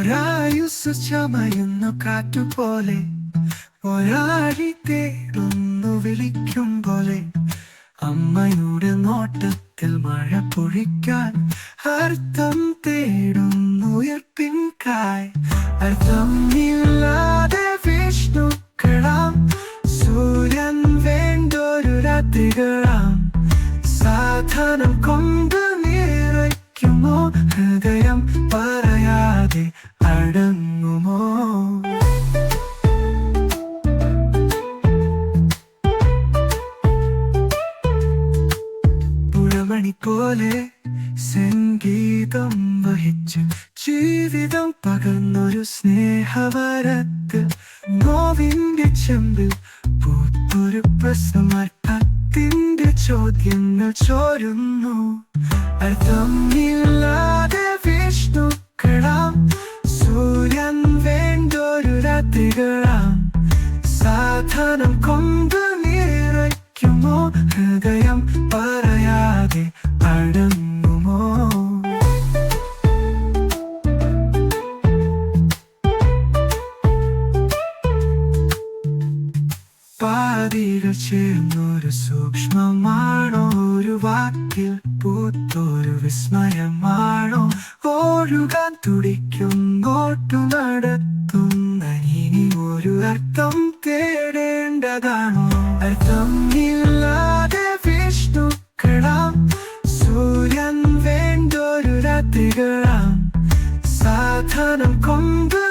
ഒരായുസ് ചമയുന്നു കാറ്റുപോലെ, ഒരാഴി തേടുന്നു വിളിക്കും പോലെ. അമ്മയുടെ നോട്ടത്തിൽ മഴ പൊഴിക്കാൻ അർത്ഥം തേടുന്നു ഉയർപ്പിൻകായ്. അർത്ഥമില്ലാതെ വിഷ്ണുക്കളാം സൂര്യൻ വേണ്ടൊരു രാത്രികളാം. സാധനം കൊണ്ട് നിറയ്ക്കുമോ ഹൃദയം, പറയാതെ അടങ്ങുമോ? പുഴമണി പോലെ സംഗീതം വഹിച്ച് ജീവിതം പകർന്നൊരു സ്നേഹവരത്ത്. നോവിന്റെ ചെമ്പിൽ പൂത്തൊരു പ്രശ്നമായി കത്തിന്റെ ചോദ്യങ്ങൾ ചോരുന്നു. അർത്ഥമില്ലാതെ വിഷ്ണുക്കളാം സൂര്യൻ വേണ്ടൊരു രാത്രികളാം. സാധനം കൊണ്ട് നിറയ്ക്കുമോ ഹൃദയം, പറയാതെ അടങ്ങുമോ? പാതികൾ ചേർന്നൊരു സൂക്ഷ്മമാണോ, ഒരു വാക്കിൽ പൂത്തൊരു വിസ്മയമാണോ? ഒഴുകാൻ തുടിക്കുന്നോട്ടു നടത്തുന്ന ഇനി ഒരു അർത്ഥം തേടേണ്ടതാണോ? അർത്ഥമില്ലാതെ വിഷ്ണുക്കളാം സൂര്യൻ വേണ്ടൊരു രാത്രികളാം. സാധനം കൊണ്ട്